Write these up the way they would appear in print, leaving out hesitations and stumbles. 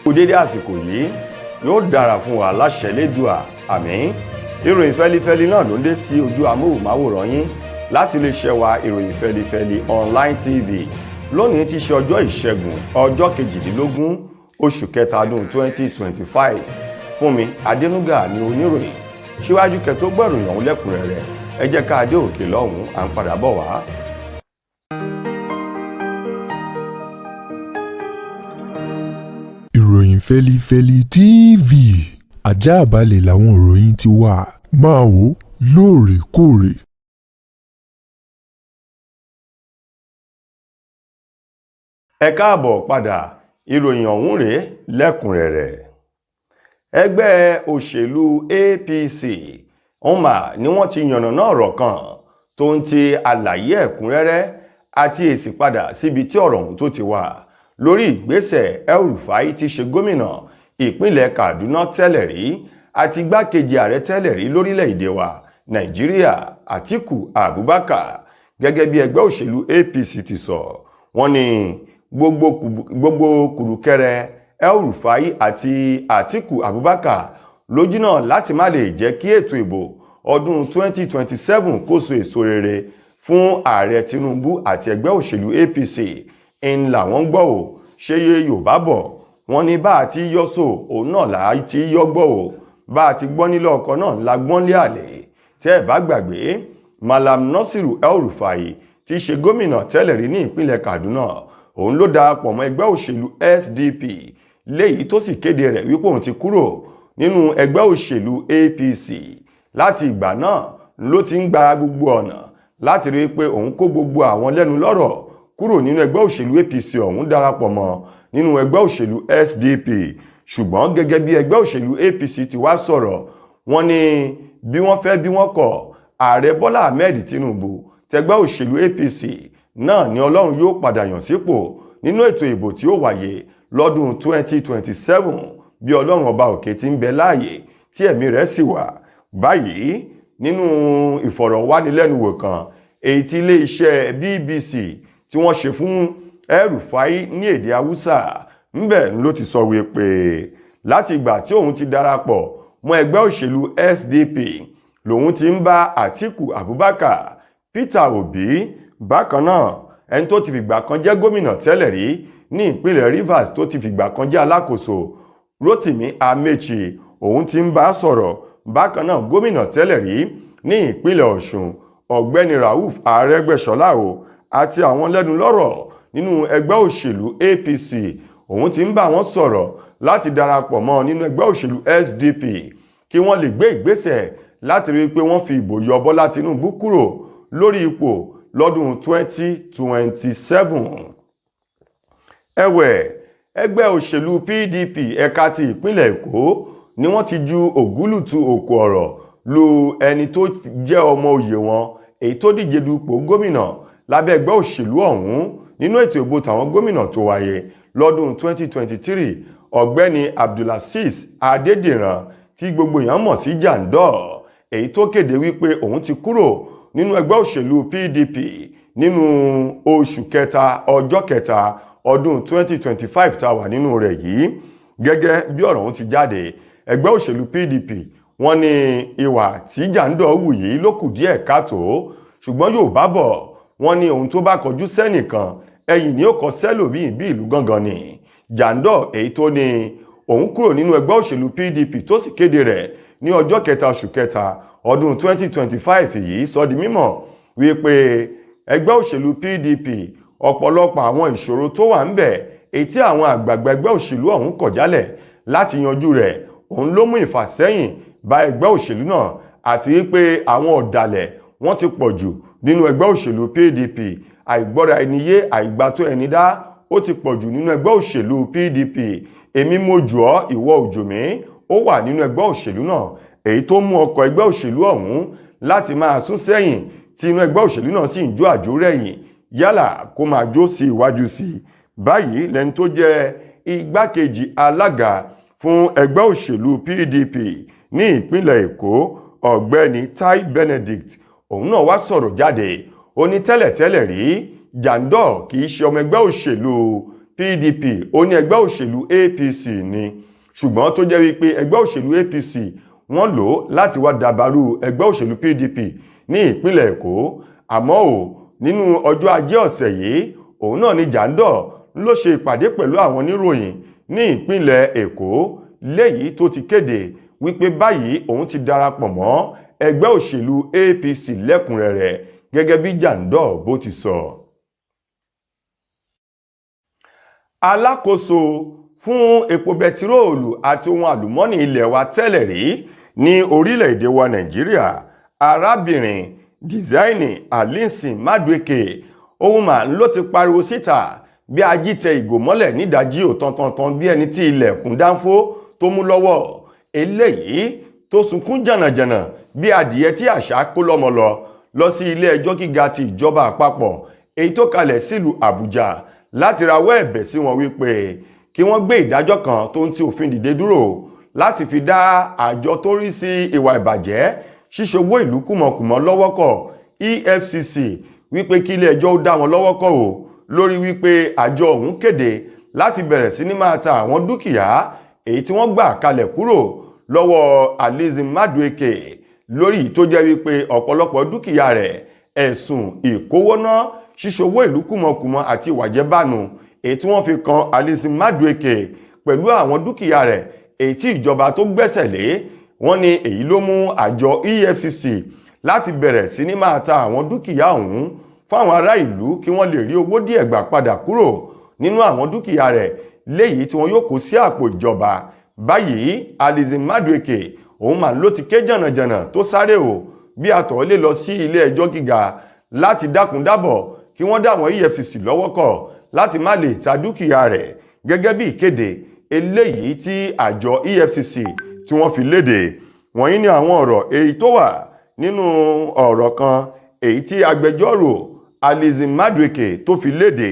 kú dédé àsìkò yìí yóò dára fún wa láṣẹ Elédùà àmín. Ìròyìn fẹ́lifẹ́li náà ló ń dé sí ojú amóhùnmáwòrán yín láti iléeṣẹ́ wa ìròyìn fẹ́lifẹ́li online tv. Lónìí ti ṣe ọjọ́ ìṣẹ́gun ọjọ́ 22 oṣù kẹta ọdún 2025. Fúnmi Adénúgà ni oníròyìn. Síwájú kẹtó gbọ́ròyìn ọ̀hún lẹ́kùnrẹ́rẹ́ ẹ jẹ́ ká dé òkè lọ́hùn-ún à ń padà bọ̀ wá. Ìròyìn fẹ́lifẹ́li TV àjààbálẹ̀ làwọn ìròyìn ti wà máa wò lóòrèkóòrè. Ẹ káàbọ̀ padà, ìròyìn ọ̀hún rèé lẹ́kùnrẹ́rẹ́. Ẹgbẹ́ òṣèlú APC ni wọ́n ti yànnàná ọ̀rọ̀ kan tó ń ti àlàyé ẹ̀kúnrẹ́rẹ́ àti èsì padà síbi tí ọ̀rọ̀ ọ̀hún tó ti wà lórí ìgbésẹ̀ El-Rufai tí ṣe gómìnà ìpínlẹ̀ Kaduna tẹ́lẹ̀ rí àti igbákejì ààrẹ tẹ́lẹ̀ rí lórílẹ̀‐èdè wa Nàìjíríà Atiku Abubakar. Gẹ́gẹ́ bí ẹgbẹ́ òṣèlú APC ti sọ, wọ́n ní gbogbo kùrùkẹrẹ El-Rufai àti Atiku Abubakar lójú náà láti má lè jẹ́ kí ètò ìbò ọdún 2027 kó so èso rere fún ààrẹ Tinubu àti ẹgbẹ́ òṣèlú APC ń làwọn gbọ́ ò ṣe yé Yorùbá bọ̀ wọ́n ní bá a ti yọ́ sò òun náà là á ti yọ́ gbọ́ ò bá a ti gbọ́ nílé ọkọ náà la gbọ́n lé àlè. Tẹ́ ẹ bá gbàgbé, Malam Nasiru El-Rufai tí ṣe gómìnà tẹ́lẹ̀ rí ní ìpínlẹ̀ Kaduna, òun ló darapọ̀ mọ́ ẹgbẹ́ òṣèlú SDP léyìí tó sì kéde rẹ̀ wípé òun ti kúrò nínú ẹgbẹ́ òṣèlú APC. Láti ìgbà náà ló ti ń gba gbogbo ọ̀nà láti rí pé òun kó gbogbo àwọn lẹ́nu lọ́rọ̀ kúrò nínú ẹgbẹ́ òṣèlú APC ọ̀hún darapọ̀ mọ́ nínú ẹgbẹ́ òṣèlú SDP. Ṣùgbọ́n gẹ́gẹ́ bí ẹgbẹ́ òṣèlú APC ti wá sọ̀rọ̀, wọ́n ní bí wọ́n fẹ́ bí wọ́n kọ̀, ààrẹ Bọ́lá Ahmed Tinubu tẹgbẹ́ òṣèlú APC náà ni Ọlọ́run yóò padà yàn sípò nínú ètò ìbò tí ó wáyé lọ́dún 2027 bí Ọlọ́run ọba òkè ti ń bẹ láàyè tí ẹ̀mí rẹ̀ sì wà. Báyìí nínú ìfọ̀rọ̀wánilẹ́nuwò kan èyí tí ilé-iṣẹ́ BBC tí wọ́n ṣe fún El-Rufai ní èdè Haúsá ńbẹ̀ ló ti sọ wípé láti ìgbà tí òun ti darapọ̀ mọ́ ẹgbẹ́ òṣèlú SDP lòun ti ń bá Atiku Abubakar, Peter Obi, bákan náà ẹni tó ti fìgbà kan jẹ́ gómìnà tẹ́lẹ̀ rí ní ìpínlẹ̀ Rivers tó ti fìgbà kan jẹ́ alákòóso Rotimi Amechi, òun ti ń bá sọ̀rọ̀. Bákan náà gómìnà tẹ́lẹ̀ rí ní ìpínlẹ̀ Ọ̀ṣun ọ̀gbẹ́ni Rauf Arẹ́gbẹ́ṣọlá àti àwọn lẹ́nu lọ́rọ̀ nínú ẹgbẹ́ òṣèlú APC, òun ti ń bá wọn sọ̀rọ̀ láti darapọ̀ mọ́ nínú ẹgbẹ́ òṣèlú SDP kí wọ́n lè gbé ìgbésẹ̀ láti rí pé wọ́n fi ìbò yọ Bọ́lá Tinubu kúrò lórí ipò lọ́dún 2027. Ẹ̀wẹ̀, ẹgbẹ́ òṣèlú PDP ẹ̀ka ti ìpínlẹ̀ Èkó ni wọ́n ti ju ògúlùtù òkú ọ̀rọ̀ lu ẹni tó jẹ́ ọmọ òye wọn èyí tó díje dupò gómìnà lábẹ́ ẹgbẹ́ òṣèlú ọ̀hún nínú ètò ìbò tàwọn gómìnà tó wáyé lọ́dún 2023, ọ̀gbẹ́ni Abdulaziz Adédìran tí gbogbo èèyàn mọ̀ sí Jandor, èyí tó kéde wípé òun ti kúrò nínú ẹgbẹ́ òṣèlú PDP nínú oṣù kẹta ọjọ́ kẹta ọdún 2025 tá a wà nínú rẹ̀ yìí. Gẹ́gẹ́ bí ọ̀rọ̀ ọ̀hún ti jáde, ẹgbẹ́ òṣèlú PDP wọ́n ní ìwà tí Jandor hù yìí ló kù díẹ̀ káàtó, ṣùgbọ́n Yorùbá bọ̀ wọ́n ní ohun tó bá kọjú sẹ́nìkan ẹ̀yìn ni ó kọ sẹ́lòmíì bí ìlú gangan ni. Jandor èyí tó ní òun kúrò nínú ẹgbẹ́ òṣèlú PDP tó sì kéde rẹ̀ ní ọjọ́ kẹta oṣù kẹta ọdún 2025 yìí sọ di mímọ̀ wípé ẹgbẹ́ òṣèlú PDP ọ̀pọ̀lọpọ̀ àwọn ìṣòro tó wà ń bẹ̀ èyí tí àwọn àgbààgbà ẹgbẹ́ òṣèlú ọ̀hún kọ̀ jálẹ̀ láti yanjú rẹ̀, òun ló mú ìfàsẹ́yìn bá ẹgbẹ́ òṣèlú náà àti wípé àwọn ọ̀dàlẹ̀ wọ́n ti pọ̀ jù nínú ẹgbẹ́ òṣèlú PDP. Àìgbọ́ra ẹni yé àìgbàtó ẹni dá ó ti pọ̀ jù nínú ẹgbẹ́ òṣèlú PDP. Èmi mo jù ọ́ ìwọ ò jù mí ó wà nínú ẹgbẹ́ òṣèlú náà, èyí tó mú ọkọ̀ ẹgbẹ́ òṣèlú ọ̀hún láti máa sún sẹ́yìn tí inú ẹgbẹ́ òṣèlú náà sì ń jó àjórẹ̀yìn yálà kó máa jó sí iwájú sí i. Báyìí lẹni tó jẹ́ igbákejì alága fún ẹgbẹ́ òṣèlú PDP ní ìpínlẹ̀ Èkó ọ̀gbẹ́ni Tai Benedict, òun náà wá sọ̀rọ̀ jáde. Ó ní tẹ́lẹ̀tẹ́lẹ̀ rí Jandor kì í ṣe ọmọ ẹgbẹ́ òṣèlú PDP ó ní ẹgbẹ́ òṣèlú APC ni ṣùgbọ́n tó jẹ́ wípé ẹgbẹ́ òṣèlú APC wọ́n lò láti wá dàbàrú ẹgbẹ́ òṣèlú PDP ní ìpínlẹ̀ Èkó àmọ́ nínú ọjọ́ ajé ọ̀sẹ̀ yìí òun náà ni Jandor ló ṣe ìpàdé pẹ̀lú àwọn oníròyìn ní ìpínlẹ̀ Èkó léyìí tó ti kéde wípé báyìí òun ti darapọ̀ mọ́ ẹgbẹ́ òṣèlú APC lẹ́kùnrẹ́rẹ́ gẹ́gẹ́ bí Jandor bó ti sọ. Alákòóso fún epo bẹtiróòlù àti ohun àlùmọ́nì ilẹ̀ wa tẹ́lẹ̀ rí ní orílẹ̀-èdè wa Nàìjíríà arábìnrin Dizaini Alison Madueke ohun mà ló ti pariwo síta bí ajítẹ ìgò mọ́lẹ̀ nídàájí òtọ̀tọ̀tàn bí ẹni tí ilẹ̀kùn dánfó tó mú lọ́wọ́ eléyìí tó sunkún jànàjànà bí adìyẹ tí àṣà kó lọ́mọ lọ sí ilé ẹjọ́ gíga ti ìjọba àpapọ̀ èyí tó kalẹ̀ sílùú Àbújá láti rawọ́ ẹ̀bẹ̀ sí wọn wípé kí wọ́n gbé ìdájọ́ kan tó ń ti òfin dìde dúró láti fi dá àjọ tó rí sí ìwà ìbàjẹ́ ṣíṣowó ìlú kùmọ̀kùmọ̀ lọ́wọ́ kọ̀ EFCC wípé kí ilé ẹjọ́ ó dá wọn lọ́wọ́ kọ̀ lórí wípé àjọ ọ̀hún kéde láti bẹ̀rẹ̀ sí ní máa ta àwọn dúkìá èyí tí wọ́n gbà kalẹ̀ kúrò lọ́wọ́ Alison Madueke lórí tó jẹ́ wípé ọ̀pọ̀lọpọ̀ dúkìá rẹ̀ ẹ̀sùn ìkówóná ṣíṣowó ìlú kùmọ̀kùmọ̀ àti ìwàjẹ́bánu èyí tí wọ́n fi kan Alison Madueke pẹ̀lú àwọn dúkìá rẹ̀ èyí tí ìjọba tó gbẹ́sẹ̀ lé wọ́n ní èyí ló mú àjọ EFCC láti bẹ̀rẹ̀ sí ní máa ta àwọn dúkìá ọ̀hún fáwọn ará ìlú kí wọ́n lè rí owó díẹ̀ gbà padà kúrò nínú àwọn dúkìá rẹ̀ léyìí tí wọ́n yóò kó sí àpò ìjọba. Báyìí Alison Madueke òun mà ló ti ké jànàjànà tó sáré bí àtọ̀ lè lọ sí ilé ẹjọ́ gíga láti dákun dábọ̀ kí wọ́n dá àwọn EFCC lọ́wọ́ kọ̀ láti má lè ta dúkìá rẹ̀ gẹ́gẹ́ bí ìkéde eléyìí tí àjọ EFCC tí wọ́n fi léde. Wọ̀nyí ni àwọn ọ̀rọ̀ èyí tó wà nínú ọ̀rọ̀ kan èyí tí agbẹjọ́rò Alison Madueke tó fi léde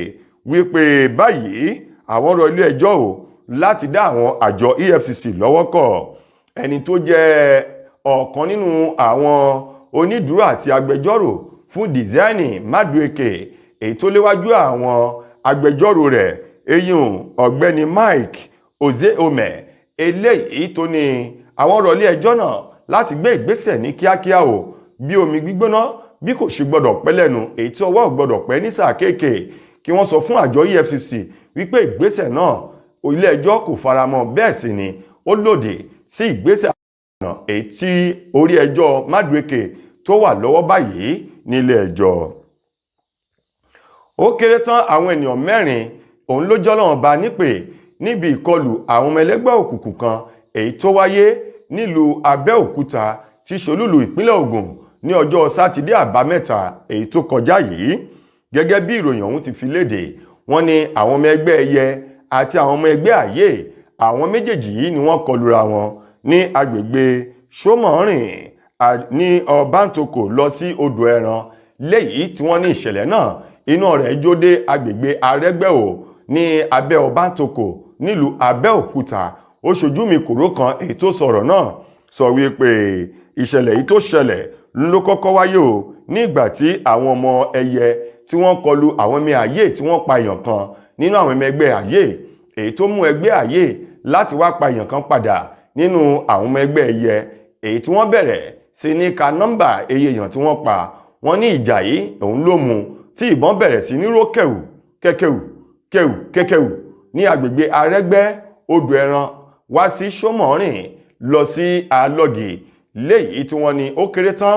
wípé báyìí àwọn ọ̀rọ̀ ilé ẹjọ́ láti dá àwọn àjọ EFCC lọ́wọ́ kọ̀. Ẹni tó jẹ́ ọ̀kan nínú àwọn onídùúró àti agbẹjọ́rò fún Dizaini Madueke èyí tó léwájú àwọn agbẹjọ́rò rẹ̀ eyín ọ̀gbẹ́ni Mike Ozeome eléyìí tó ní àwọn ọ̀rọ̀ ilé ẹjọ́ náà láti gbé ìgbésẹ̀ ní kíákíá bí omi gbígbóná bí kò ṣe gbọdọ̀ pẹ́ lẹ́nu èyí tí ọwọ́ ò gbọdọ̀ pẹ́ ní sáà kéèké kí wọ́n sọ fún àjọ EFCC wípé ìgbésẹ̀ náà ilé ẹjọ́ kò faramọ́ bẹ́ẹ̀ sì ni ó lòdì sí ìgbésẹ̀ àná èyí tí orí ẹjọ́ Madueke tó wà lọ́wọ́ báyìí nílé ẹjọ́. Ó kéré tán àwọn ènìyàn mẹ́rin òun ló jọ́lọ́run bá nípè níbi ìkọlù àwọn ọmọ ẹlẹ́gbẹ́ òkùnkùn kan èyí tó wáyé nílùú Abẹ́òkúta tí ṣolúlù ìpínlẹ̀ Ògùn ní ọjọ́ sátidé àbámẹ́ta èyí tó kọjá yìí. Gẹ́gẹ́ bí ìròyìn ọ̀hún ti fi léde wọ́n ní àwọn ọmọ ẹgbẹ́ ẹyẹ àti àwọn ọmọ ẹgbẹ́ àyè àwọn méjèèjì yìí ni wọ́n kọlura wọn ní agbègbè Ṣómọ̀rìn ní Ọbántòkò lọ sí odò ẹran léyìí tí wọ́n ní ìṣẹ̀lẹ̀ náà iná rẹ̀ jó dé agbègbè Arẹ́gbẹ́ò ní abẹ́ Ọbántòkò nílùú Abẹ́òkúta. Ó ṣojú mi kòró kan èyí tó sọ̀rọ̀ náà sọ wípé ìṣẹ̀lẹ̀ yìí tó ṣẹlẹ̀ ló kọ́kọ́ wáyé ní ìgbà tí àwọn ọmọ ẹyẹ tí wọ́n kọlu àwọn ọmọ àyè tí wọ́n pa èèyàn kan nínú àwọn ọmọ ẹgbẹ́ àyè èyí tó mú ẹgbẹ́ àyè láti wá pa èèyàn kan padà nínú àwọn ọmọ ẹgbẹ́ ẹyẹ èyí tí wọ́n bẹ̀rẹ̀ sí ní ka nọ́mbà eye èèyàn tí wọ́n pa. Wọ́n ní ìjà yìí òun ló mú tí ìbọn bẹ̀rẹ̀ sí ní ró kẹ̀wù kẹ́kẹ̀wù kẹ̀wù kẹ́kẹ̀wù ní agbègbè Arẹ́gbẹ́ odò ẹran wá sí Ṣómọ̀rìn lọ sí Alọ́gì léyìí tí wọ́n ní ó kéré tán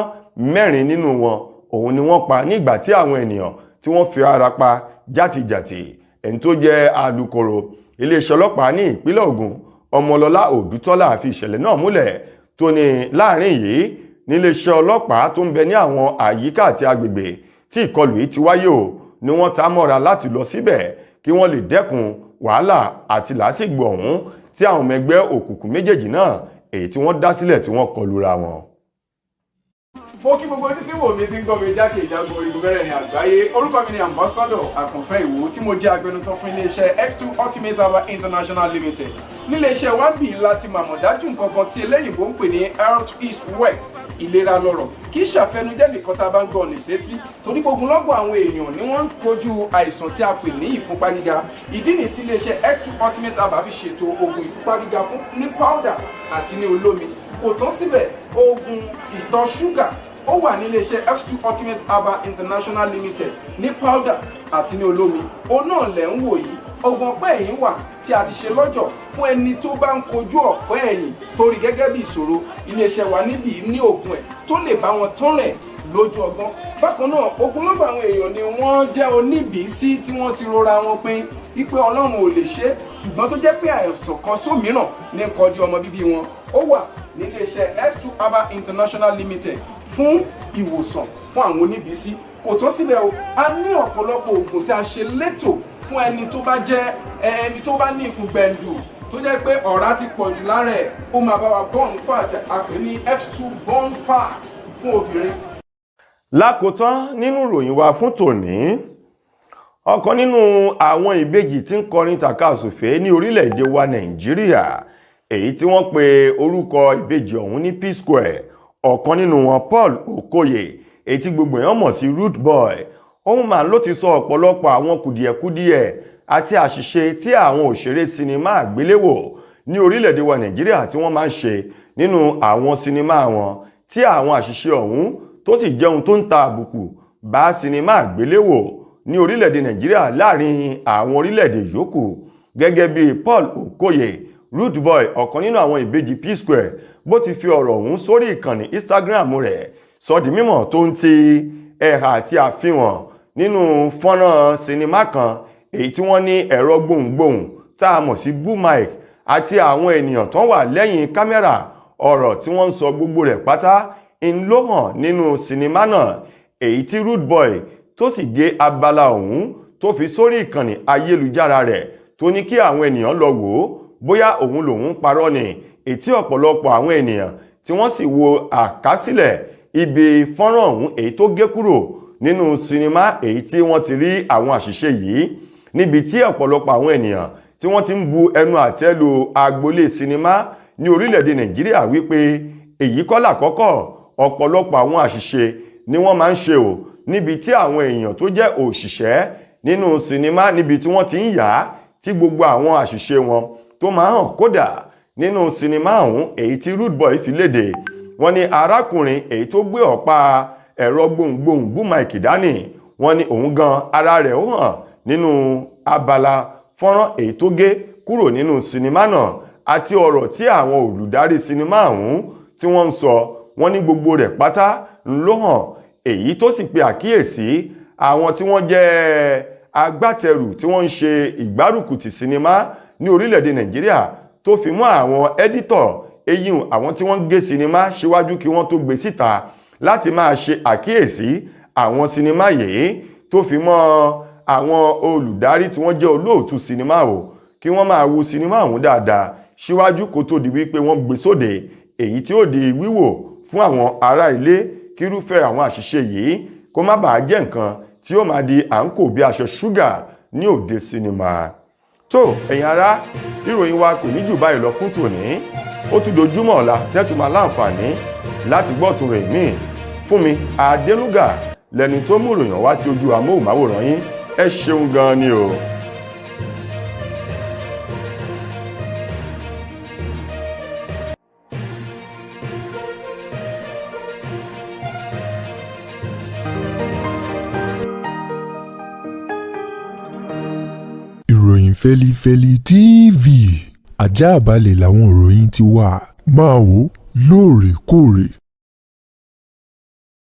mẹ́rin nínú wọn òun ni wọ́n pa nígbà tí àwọn ènìyàn tí wọ́n fi ara pa játijàti. Ẹni tó jẹ́ alukoro iléeṣẹ́ ọlọ́pàá ní ìpínlẹ̀ Ògùn Ọmọlọ́lá Òdútọ́lá fi ìṣẹ̀lẹ̀ náà múlẹ̀ tó ní láàrin yìí níléeṣẹ́ ọlọ́pàá tó ń bẹ ní àwọn àyíká àti agbègbè tí ìkọlù yìí ti wáyé ni wọ́n ta mọ́ra láti lọ síbẹ̀ kí wọ́n lè dẹ́kun wàhálà àti làásìgbò ọ̀hún tí àwọn ọmọ ẹgbẹ́ òkùnkùn méjèèjì náà èyí tí wọ́n dá sílẹ̀ tí wọ́n kọlura wọn. Mo kí gbogbo ojú tí wò mí ti ń gbọ́ mi jákèjádò orígun mẹ́rẹ̀ẹ̀rin àgbáyé. Orúkọ mi ni Ambassador Àkànfẹ́ Ìwò tí mo jẹ́ agbẹnusọ fún iléeṣẹ́ X2 Ultimate Herbal International Limited. níléeṣẹ́ wa bì láti màmọ̀ dájú nǹkan kan tí eléyìnbó ń pè ní health is wealth, ìlera lọ́rọ̀. Kì í ṣàfẹnujẹ́ nìkan tá a bá ń gbọ́ ọ̀nì sétí, torí gbogbo lọ́gbọ̀ àwọn èèyàn ni wọ́n ń kojú àìsàn tí a pè ní ìfúnpá gíga. Ìdí nìyí tí iléeṣẹ́ X2 Ultimate Herbal fi ṣètò oògùn ìfúnpá gíga fún ní powder àti ní olómi. Kò tán síbẹ̀, oògùn ìtọ̀ ṣúgà ó wà ní iléeṣẹ́ X2 Ultimate Herbal International Limited ní powder àti ní olómi. Òun náà lẹ̀ ń wò yìí. Oògùn ọ̀pẹ́ ẹ̀yìn wà tí a ti ṣe lọ́jọ̀ fún ẹni tó bá ń kojú ọ̀pẹ́ ẹ̀yìn torí gẹ́gẹ́ bí ìṣòro. Iléeṣẹ́ wa níbí ní oògùn ẹ̀ tó lè bá wọn tán rẹ̀ lójú ọgbọ́n. Bákan náà, ogunlọ́gọ̀ àwọn èèyàn ni wọ́n jẹ́ oníbìísí tí wọ́n ti rora wọn pín wípé Ọlọ́run ò lè ṣe, ṣùgbọ́n tó jẹ́ pé àìsàn kan sómìíràn ní nǹkan di ọmọ bíbí wọn. Ó wà ní iléeṣẹ́ X2 Herbal International Limited fún ìwòsàn fún àwọn oníbìísí. Kò tó síbẹ̀ o, a ní ọ̀pọ̀lọpọ̀ oògùn tí a ṣe létò fún ẹni tó bá jẹ́ ẹni tó bá ní ikùn gbẹ̀ndù tó jẹ́ pé ọ̀rá ti pọ̀ jù lára ẹ̀, ó máa bá wa burn fat, a pè ní X2 burn fat fún obìnrin. Lákòótán nínú ìròyìn wa fún tòní, ọ̀kan nínú àwọn ìbejì tí ń kọrin tàkasùfé ní orílẹ̀-èdè wa Nàìjíríà, èyí tí wọ́n pe orúkọ ìbejì ọ̀hún ní P-Square, ọ̀kan nínú wọn Paul Okoye, èyí tí gbogbo èèyàn mọ̀ sí Rude Boy, òun mà ló ti sọ ọ̀pọ̀lọpọ̀ àwọn kùdìẹ̀kudiẹ àti àṣìṣe tí àwọn òṣèré sinimá àgbéléwò ní orílẹ̀-èdè wa Nàìjíríà tí wọ́n máa ń ṣe nínú àwọn sinimá wọn, tí àwọn àṣìṣe ọ̀hún tó sì jẹ́ ohun tó ń ta àbùkù bá sinimá àgbéléwò ní orílẹ̀-èdè Nàìjíríà láàrin àwọn orílẹ̀-èdè yòókù. Gẹ́gẹ́ bí Paul Okoye, Rude Boy, ọ̀kan nínú àwọn ìbejì P-Square, bó ti fi ọ̀rọ̀ ọ̀hún sórí ìkànnì Instagram rẹ̀, sọ di mímọ̀ tó ń ti ẹ̀hà àti àfihàn nínú fọ́nrán sinimá kan èyí tí wọ́n ní ẹ̀rọ gbohùngbohùn tá a mọ̀ sí boom mic àti àwọn ènìyàn tó wà lẹ́yìn kámẹ́rà. Ọ̀rọ̀ tí wọ́n ń sọ gbogbo rẹ̀ pátá ń ló hàn nínú sinimá náà, èyí tí Rude Boy tó sì gé abala ọ̀hún tó fi sórí ìkànnì ayélujára rẹ̀ tó ní kí àwọn ènìyàn lọ wò ó bóyá òun lòun parọ́ ni, ètí ọ̀pọ̀lọpọ̀ àwọn ènìyàn tí wọ́n sì wo àkásílẹ̀ ibi fọ́nrán ọ̀hún èyí tó gé kúrò nínú sinimá èyí tí wọ́n ti rí àwọn àṣìṣe yìí, níbi tí ọ̀pọ̀lọpọ̀ àwọn ènìyàn tí wọ́n ti ń bu ẹnu àtẹ́ lu agboolé sinimá ní orílẹ̀-èdè Nàìjíríà wípé èyí kọ́ làkọ́kọ́, ọ̀pọ̀lọpọ̀ àwọn àṣìṣe ni wọ́n máa ń ṣe o, níbi tí àwọn èèyàn tó jẹ́ òṣìṣẹ́ nínú sinimá níbi tí wọ́n ti ń yà tí gbogbo àwọn àṣìṣe wọn tó máa hàn. Kódà nínú sinimá ọ̀hún èyí tí Rude Boy fi léde, wọ́n ní arákùnrin èyí tó gbé ọ̀pá ẹ̀rọ gbohùngbohùn boom mic dání, wọ́n ní òun gan ara rẹ̀ ó hàn nínú abala fọ́nrán èyí tó gé kúrò nínú sinimá náà, àti ọ̀rọ̀ tí àwọn olùdarí sinimá ọ̀hún tí wọ́n ń sọ, wọ́n ní gbogbo rẹ̀ pátá ló hàn, èyí tó sì pe àkíyèsí àwọn tí wọ́n jẹ́ agbátẹrù tí wọ́n ń ṣe ìgbárùkùtì sinimá ní orílẹ̀-èdè Nàìjíríà, tó fi mọ́ àwọn ẹ́dítọ̀, eyín àwọn tí wọ́n ń gé sinimá síwájú kí wọ́n tó gbé síta láti máa ṣe àkíyèsí àwọn sinimá yìí, tó fi mọ́ àwọn olùdarí tí wọ́n jẹ́ olóòtú sinimá o, kí wọ́n máa wo sinimá ọ̀hún dáadáa síwájú kó tó di wípé wọ́n gbé sóde, èyí tí ó di wíwò fún àwọn ará ilé, kírúfẹ́ àwọn àṣìṣe yìí kó má bàa jẹ́ nǹkan tí ó máa di à ń kò bí aṣọ ṣúgà ní òde sinimá. Tó ẹ̀yin ará, ìròyìn wa kò ní jù báyìí lọ fún tòní. Ó tún dojúmọ́ ọ̀la tẹ́tù máa láǹfààní láti gbọ́ tún rẹ̀ míì. Fúnmi Adénúgà lẹni tó mú ìròyìn wá sí ojú amóhùnmáwòrán yín. Ẹ ṣeun gan ni o. Ìròyìn Fẹ́lifẹ́li TV àjààbálẹ̀ làwọn ìròyìn ti wà, máa wò lóòrèkóòrè.